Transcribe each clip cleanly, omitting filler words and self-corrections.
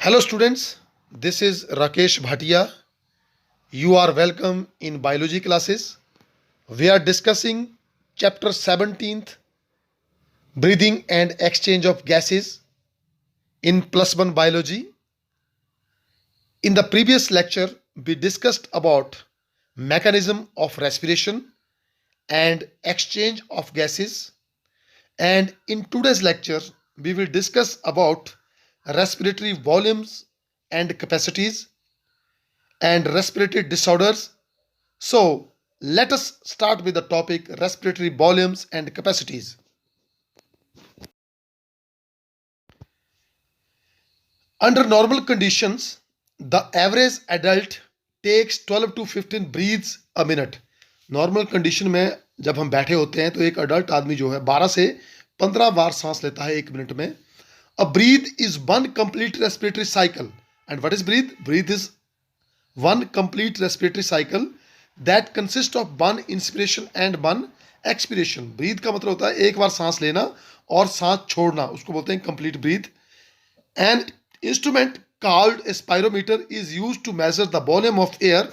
Hello students, this is Rakesh Bhatia. You are welcome in biology classes. We are discussing chapter 17th, breathing and exchange of gases in plus 1 biology. In the previous lecture, we discussed about mechanism of respiration and exchange of gases, and in today's lecture we will discuss about respiratory volumes and capacities and respiratory disorders. So, let us start with the topic respiratory volumes and capacities. Under normal conditions, the average adult takes 12 to 15 breaths a minute. Normal condition में जब हम बैठे होते हैं तो एक adult आदमी जो है 12 से 15 बार सांस लेता है एक मिनट में. A breath is one complete respiratory cycle. And what is breath? Breath is one complete respiratory cycle that consists of one inspiration and one expiration. Breath का मतलब होता है एक बार सांस लेना और सांस छोड़ना, उसको बोलते हैं complete breath. An instrument called a spirometer is used to measure the volume of air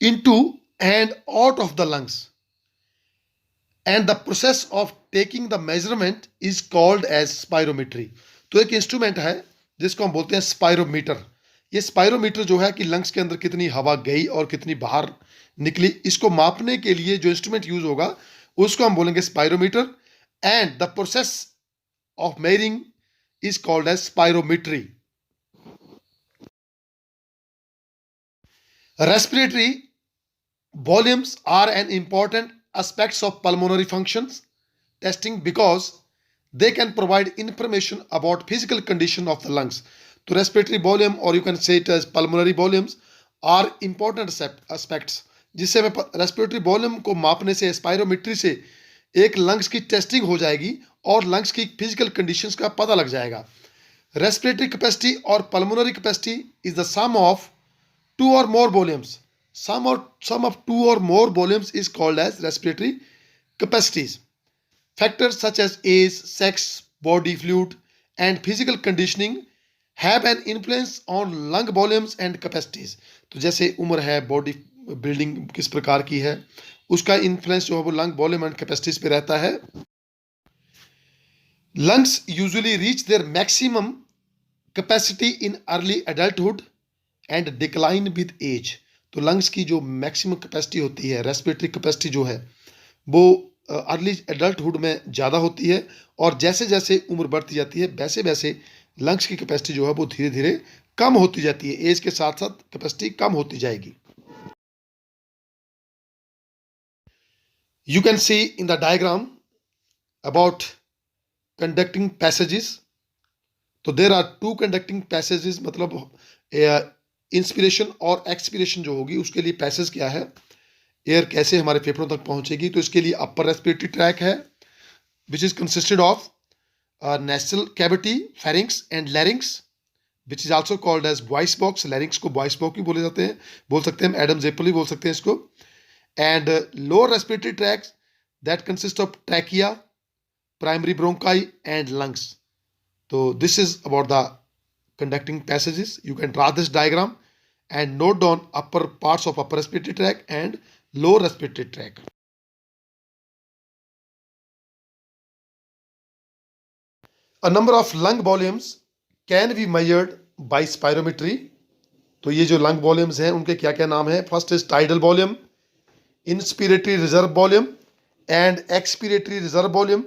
into and out of the lungs, and the process of taking the measurement is called as spirometry. तो एक instrument है जिसको हम बोलते हैं spirometer. ये spirometer जो है कि लंग्स के अंदर कितनी हवा गई और कितनी बाहर निकली, इसको मापने के लिए जो इंस्ट्रूमेंट यूज होगा उसको हम बोलेंगे spirometer. And the process of measuring is called as spirometry. Respiratory volumes are an important aspects of pulmonary functions testing because they can provide information about physical condition of the lungs. तो respiratory volume और you can say it as pulmonary volumes are important aspects, जिससे हमें respiratory volume को मापने से spirometry से एक lungs की टेस्टिंग हो जाएगी और लंग्स की फिजिकल कंडीशंस का पता लग जाएगा. रेस्पिरेटरी कैपेसिटी और pulmonary capacity is the sum of two or more volumes. Sum of two or more volumes is called as respiratory capacities. Factors such as age, sex, body fluid and physical conditioning have an influence on lung volumes and capacities. तो जैसे उम्र है, body building किस प्रकार की है, उसका influence जो है वो लंग वॉल्यूम एंड कैपेसिटीज पे रहता है. Lungs usually reach their maximum capacity in early adulthood and decline with age. तो लंग्स की जो मैक्सिमम कैपेसिटी होती है, रेस्पिरेटरी कैपेसिटी जो है वो अर्ली एडल्टहुड में ज़्यादा होती है, और जैसे जैसे उम्र बढ़ती जाती है वैसे वैसे लंग्स की कैपेसिटी जो है वो धीरे धीरे कम होती जाती है. एज के साथ साथ कैपेसिटी कम होती जाएगी. You can see in the diagram about conducting passages. तो there are two conducting passages, मतलब इंस्पिरेशन और एक्सपिरेशन जो होगी उसके लिए पैसेज क्या है, एयर कैसे हमारे फेफड़ों तक पहुंचेगी. तो इसके लिए अपर रेस्पिरेटरी ट्रैक है which is consisted of nasal cavity, pharynx and larynx, which is also called as voice box. larynx को voice box भी बोले जाते हैं, बोल सकते हैं एडम जेपल भी बोल सकते हैं इसको. and lower respiratory tracts that consist of trachea, primary bronchi and lungs. so this is about the conducting passages. You can draw this diagram and note down upper parts of upper respiratory tract and lower respiratory tract. A number of lung volumes can be measured by spirometry. तो ये जो lung volumes हैं उनके क्या क्या नाम है? First is tidal volume, inspiratory reserve volume and expiratory reserve volume.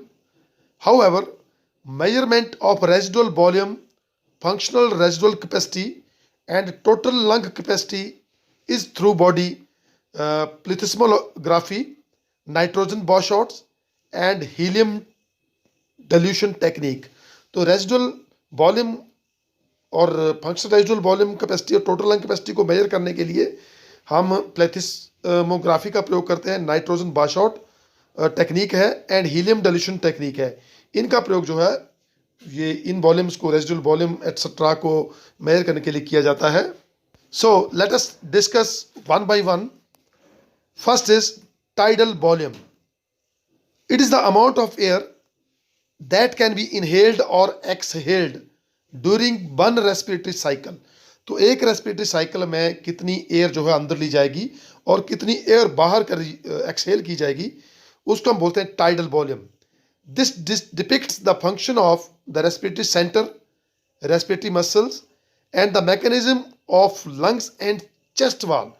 However, measurement of residual volume, functional residual capacity and total lung capacity is through body plethysmography, nitrogen washout and helium dilution technique. तो residual volume और functional residual volume capacity और total lung capacity को major करने के लिए हम plethysmography का प्रयोग करते हैं. नाइट्रोजन वाशआउट टेक्निक है एंड हीलियम डिल्यूशन टेक्निक है. इनका प्रयोग जो है ये इन वॉल्यूम्स को, रेजिडुअल वॉल्यूम एटसेट्रा को मेजर करने के लिए किया जाता है. So let us discuss one by one. First is tidal volume. It is the amount of air that can be inhaled or exhaled during one respiratory cycle. तो एक respiratory cycle में कितनी एयर जो है अंदर ली जाएगी और कितनी एयर बाहर कर एक्सहेल की जाएगी, उसको हम बोलते हैं tidal volume. This depicts the function of the respiratory centre, respiratory muscles and the mechanism of lungs and chest wall.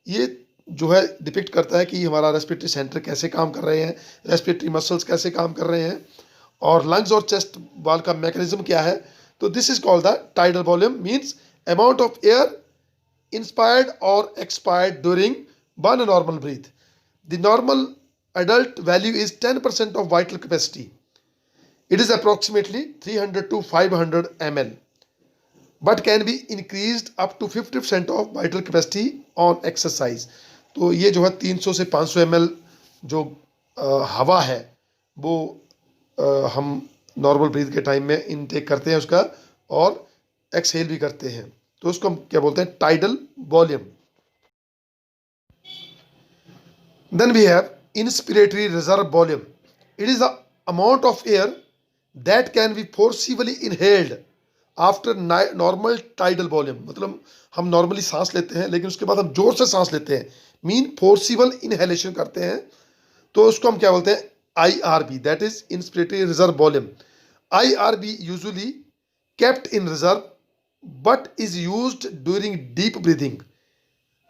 ये जो है डिपिक्ट करता है कि हमारा रेस्पिरेटरी सेंटर कैसे काम कर रहे हैं, रेस्पिरेटरी मसल्स कैसे काम कर रहे हैं, और लंग्स और चेस्ट वॉल का मैकेनिज्म क्या है। तो this is called the tidal volume, means amount of air inspired or expired during one normal breath. The normal adult value is 10% of vital capacity. It is approximately 300 to 500 ml, but can be increased up to 50% of vital capacity on exercise. तो ये जो है 300 से 500 ml जो हवा है वो हम नॉर्मल ब्रीथ के टाइम में इनटेक करते हैं उसका, और एक्सहेल भी करते हैं। तो उसको हम क्या बोलते हैं, tidal volume. Then we have inspiratory reserve volume. It is the amount of air that can be forcibly inhaled after normal tidal volume. मतलब हम नॉर्मली सांस लेते हैं लेकिन उसके बाद हम जोर से सांस लेते हैं, मीन फोर्सिबल इनहेलेशन करते हैं। तो उसको हम क्या बोलते हैं, IRB, that is inspiratory reserve volume. IRB usually kept in reserve but is used during deep breathing.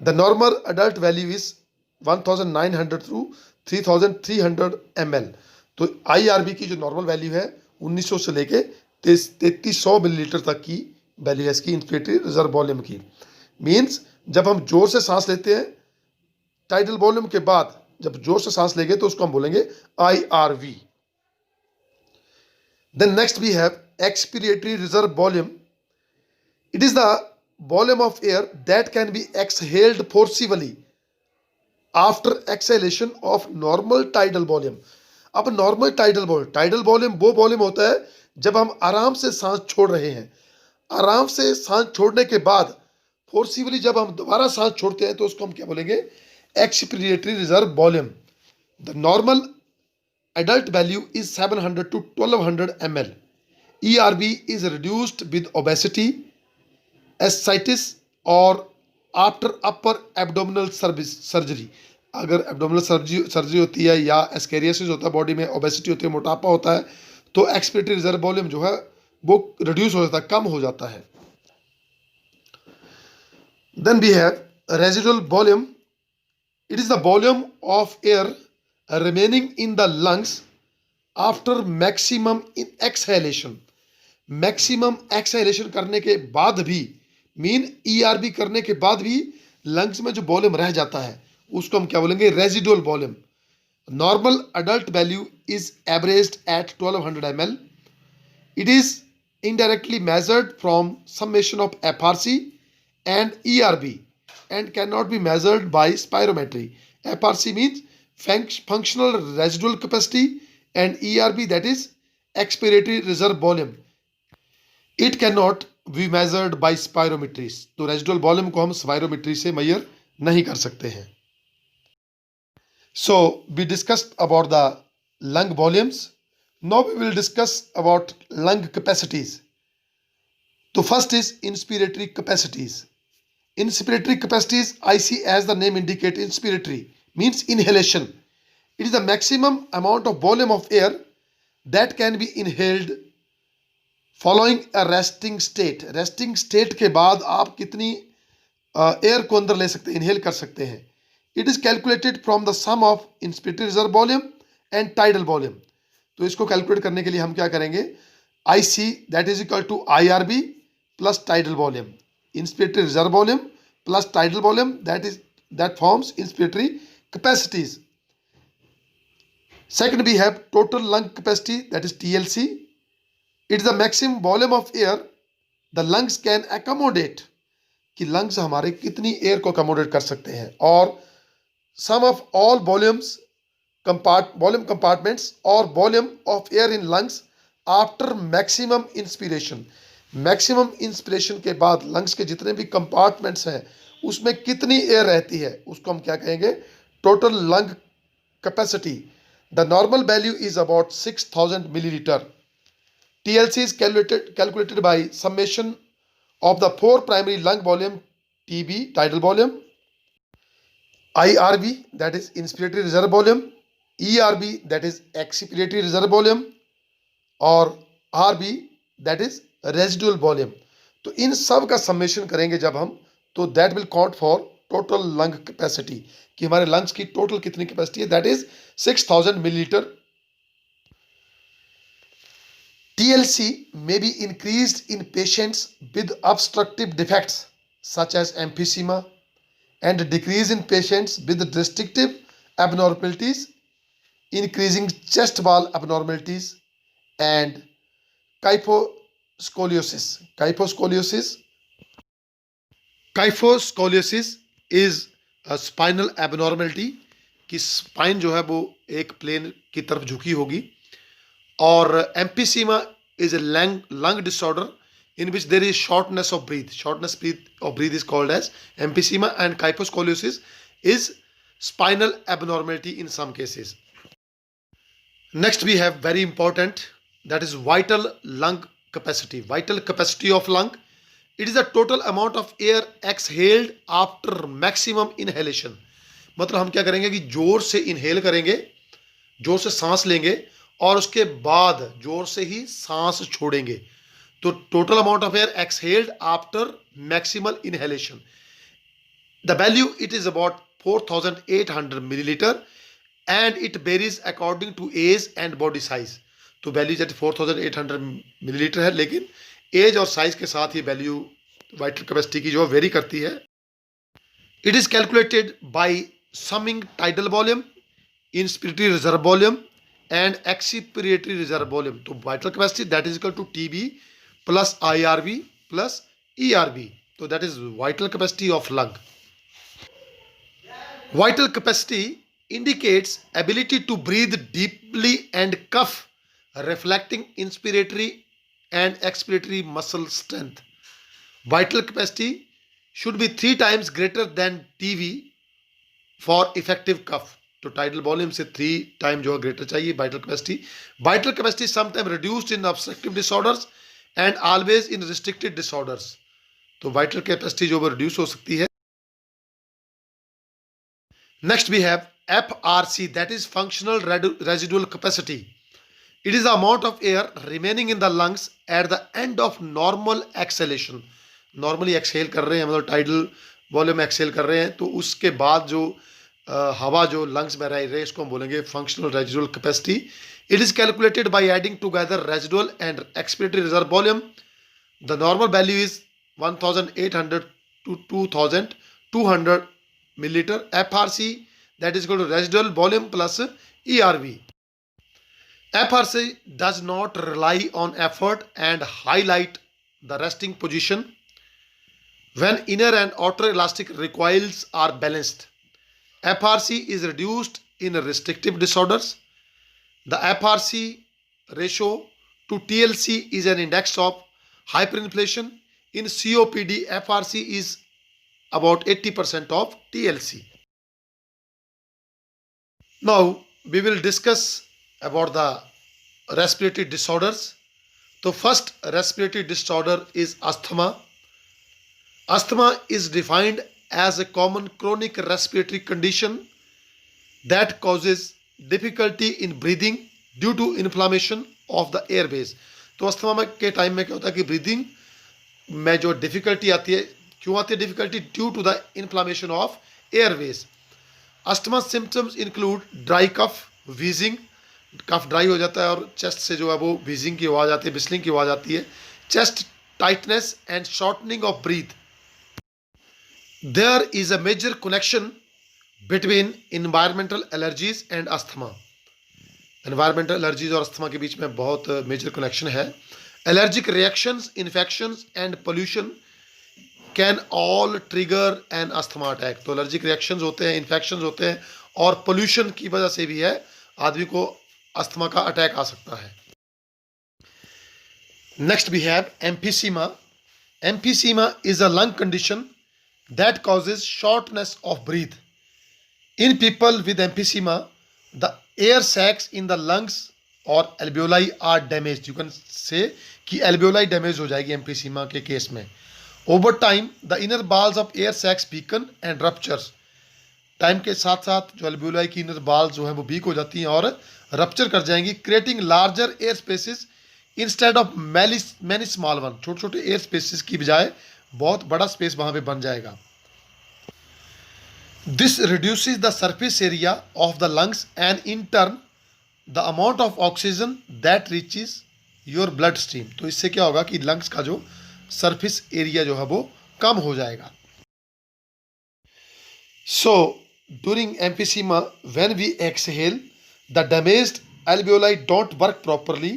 The normal adult value is 1900 to 3300 ml. तो IRB की जो नॉर्मल वैल्यू है 1900 से लेके 3300 मिलीलीटर तक की वैल्यू है इसकी इंस्पिरेटरी रिजर्व वॉल्यूम की। मीन्स जब हम जोर से सांस लेते हैं टाइडल वॉल्यूम के बाद, जब जोर से सांस लेंगे तो उसको हम बोलेंगे IRV। Then next we have expiratory reserve volume. It is the volume of air that can be exhaled forcibly after exhalation of normal tidal volume. अब नॉर्मल टाइडल वॉल्यूम वो वॉल्यूम होता है जब हम आराम से सांस छोड़ रहे हैं। आराम से सांस छोड़ने के बाद फोर्सिबली जब हम दोबारा सांस छोड़ते हैं तो उसको हम क्या बोलेंगे, expiratory reserve volume. The normal adult value is 700 to 1200 ml. ERB is reduced with obesity, ascites or after upper abdominal surgery. अगर एब्डोमिनल सर्जरी होती है या एस्केरियोसिस होता है, बॉडी में ओबेसिटी होती है, मोटापा होता है, तो एक्सपिरेटरी रिजर्व वॉल्यूम जो है वो रिड्यूस हो जाता है, कम हो जाता है। Then we have residual volume. It is the volume of air remaining in the lungs after maximum in exhalation। Maximum exhalation करने के बाद भी, मीन ERB करने के बाद भी लंग्स में जो वॉल्यूम रह जाता है उसको हम क्या बोलेंगे, residual volume. Normal adult value is averaged at 1200 ml। It is indirectly measured from summation of FRC and ERB and cannot be measured by spirometry। FRC means functional residual capacity and ERB, that is expiratory reserve volume, it cannot be measured by spirometries। तो residual volume को हम spirometry से major नहीं कर सकते हैं। So we discussed about the lung volumes. Now we will discuss about lung capacities. तो first is inspiratory capacities. Inspiratory capacities I see as the name indicate, inspiratory means inhalation. It is the maximum amount of volume of air that can be inhaled following a resting state। resting state के बाद आप कितनी air को अंदर ले सकते हैं, inhale कर सकते हैं। It is calculated from the sum of inspiratory reserve volume and tidal volume। तो इसको कैलकुलेट करने के लिए हम क्या करेंगे, IC that is equal to IRB plus tidal volume। inspiratory reserve volume plus tidal volume, that forms inspiratory capacities। Second we have total lung capacity, that is TLC। It is the maximum volume of air the lungs can accommodate, कि lungs हमारे कितनी air को accommodate कर सकते हैं, और sum of all volume compartments or volume of air in lungs after maximum inspiration। Maximum inspiration के बाद लंग्स के जितने भी कंपार्टमेंट्स हैं उसमें कितनी एयर रहती है उसको हम क्या कहेंगे, total lung capacity. The normal value is about 6000 millilitre. TLC is calculated by summation of the four primary lung volume, TB tidal volume, IRV that is inspiratory reserve volume, ERV that is expiratory reserve volume और RV that is residual volume. तो इन सब का summation करेंगे जब हम, तो that will count for total lung capacity, कि हमारे लंग्स की टोटल कितनी कैपेसिटी है, that is 6000 millilitre. TLC may be increased in patients with obstructive defects such as emphysema and decrease in patients with restrictive abnormalities, increasing chest wall abnormalities and kyphoscoliosis. Kyphoscoliosis is a spinal abnormality कि spine जो है वो एक plane की तरफ झुकी होगी. और emphysema is a lung disorder in which there is shortness of breath. Shortness of breath is called as emphysema, and kyphoscoliosis is spinal abnormality in some cases. Next we have very important, that is vital lung capacity. Vital capacity of lung, it is the total amount of air exhaled after maximum inhalation. मतलब हम क्या करेंगे कि जोर से inhale करेंगे, जोर से सांस लेंगे और उसके बाद जोर से ही सांस छोड़ेंगे. तो total amount of air exhaled after maximal inhalation, the value it is about 4800 millilitre and it varies according to age and body size. तो वैल्यू जैसे 4800 मिलीलीटर है, लेकिन एज और साइज के साथ ही वैल्यू वाइटल कैपेसिटी की जो वेरी करती है. It is calculated by summing tidal volume, inspiratory reserve volume and expiratory reserve volume. तो vital capacity that is equal to TB plus IRV plus ERV. So that is vital capacity of lung. Vital capacity indicates ability to breathe deeply and cough, reflecting inspiratory and expiratory muscle strength. Vital capacity should be 3 times greater than TB for effective cough. तो tidal volume से 3 time जो है greater चाहिए vital capacity. Vital capacity sometime reduced in obstructive disorders and always in restricted disorders. तो vital capacity जो है reduce हो सकती है. Next we have FRC, that is functional residual capacity. It is the amount of air remaining in the lungs at the end of normal exhalation. Normally exhale कर रहे हैं, मतलब टाइडल वॉल्यूम एक्सहेल कर रहे हैं, तो उसके बाद जो हवा जो लंग्स में रह रही है इसको हम बोलेंगे functional residual capacity. It is calculated by adding together residual and expiratory reserve volume. The normal value is 1800 to 2200 milliliter. FRC that is equal to residual volume plus ERV. FRC does not rely on effort and highlight the resting position when inner and outer elastic recoils are balanced. FRC is reduced in restrictive disorders. The FRC ratio to TLC is an index of hyperinflation. In COPD, FRC is about 80% of TLC. Now we will discuss about the respiratory disorders. So first respiratory disorder is asthma. Asthma is defined as a common chronic respiratory condition that causes difficulty in breathing due to inflammation of the airways. तो asthma के time में क्या होता है कि breathing में जो difficulty आती है, क्यों आती है difficulty? Due to the inflammation of airways. Asthma symptoms include dry cough, wheezing, cough dry हो जाता है और चेस्ट से जो है वो वीजिंग की आवाज़ आती है, बिस्लिंग की आवाज़ आती है. Chest tightness and shortening of breath. There is a major connection between environmental allergies and asthma. Environmental allergies और अस्थमा के बीच में बहुत मेजर कनेक्शन है. Allergic reactions, infections and pollution can all trigger an asthma attack. तो allergic reactions होते हैं, infections होते हैं और pollution की वजह से भी है आदमी को अस्थमा का अटैक आ सकता है. Next we have emphysema. Emphysema is a lung condition that causes shortness of breath. In people with emphysema, the air sacs in the lungs और एल्बियोलाई are damage, you can say कि एल्बियोलाई damage हो जाएगी emphysema के case में। Over time the inner walls of air sacs weaken and ruptures, time के साथ साथ जो एल्बियोलाई की इनर बाल्स जो है वो वीक हो जाती हैं और रप्चर कर जाएंगी, creating larger air spaces instead of many small one, छोटे छोटे एयर स्पेसिस की बजाय बहुत बड़ा स्पेस वहाँ पे बन जाएगा। This reduces the surface area of the lungs and in turn the amount of oxygen that reaches your blood stream, तो इससे क्या होगा कि लंग्स का जो सरफेस एरिया जो है वो कम हो जाएगा। So during emphysema when we exhale the damaged alveoli don't work properly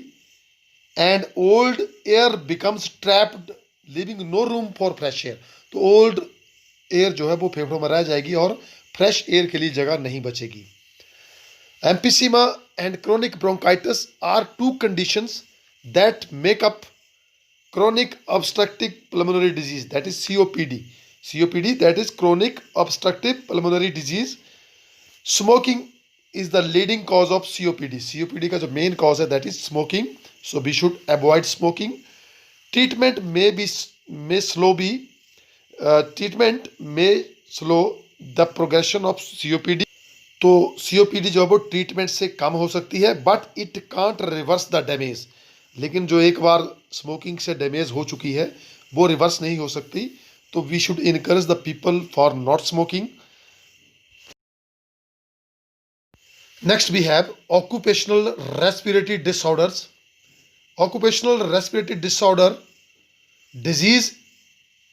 and old air becomes trapped leaving no room for fresh air, तो ओल्ड एयर जो है वो फेफड़ों में रह जाएगी और फ्रेश एयर के लिए जगह नहीं बचेगी। Emphysema and chronic bronchitis are two conditions that make up chronic obstructive pulmonary disease, that is COPD. COPD, that is chronic obstructive pulmonary disease. Smoking is the leading cause of COPD. COPD का जो main cause है that is smoking. So we should avoid smoking. Treatment may slow the progression of COPD. तो COPD जो है वो treatment से कम हो सकती है, but it can't reverse the damage, लेकिन जो एक बार स्मोकिंग से डैमेज हो चुकी है वो रिवर्स नहीं हो सकती। तो we should encourage the people for not smoking. Next we have occupational respiratory disorders. Occupational respiratory disorder disease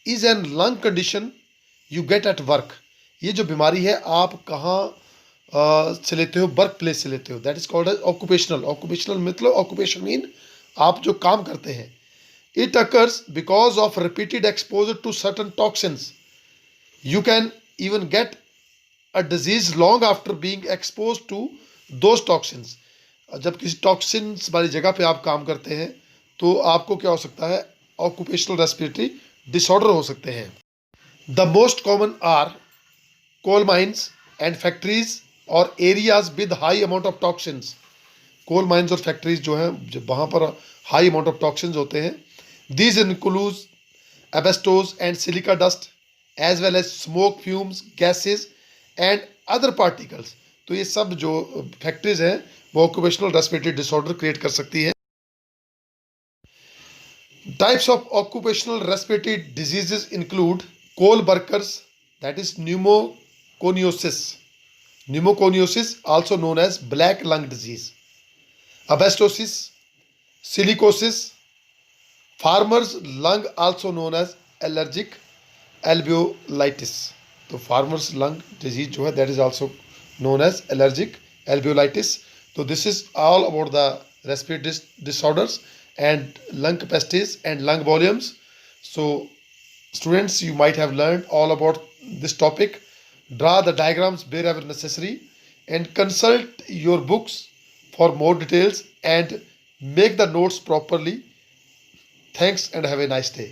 is an lung condition you get at work. ये जो बीमारी है आप कहाँ से लेते हो? वर्क प्लेस से लेते हो। That is called as occupational. Occupational मतलब ऑक्यूपेशन मीन आप जो काम करते हैं। It occurs because of repeated exposure to certain toxins. You can even get a disease long after being expose to those toxins. जब किसी टॉक्सिन्स वाली जगह पे आप काम करते हैं तो आपको क्या हो सकता है? ऑक्यूपेशनल रेस्पिरेटरी डिसऑर्डर हो सकते हैं। The most common are coal mines and factories or areas with high amount of toxins. Coal mines और फैक्ट्रीज जो हैं जब वहाँ पर हाई अमाउंट ऑफ टॉक्सिन्स होते हैं। These include asbestos and silica dust as well as smoke fumes gases and other particles. तो ये सब जो फैक्ट्रीज हैं वो ऑक्यूपेशनल रेस्पिरेटरी डिसऑर्डर क्रिएट कर सकती हैं। Types of occupational respiratory diseases include coal workers, that is pneumoconiosis. Pneumoconiosis, also known as black lung disease. Asbestosis, silicosis, farmer's lung, also known as allergic alveolitis. तो farmer's lung disease जो है that is also known as allergic alveolitis. So this is all about the respiratory disorders and lung capacities and lung volumes. So students, you might have learned all about this topic. Draw the diagrams wherever necessary and consult your books for more details and make the notes properly. Thanks and have a nice day.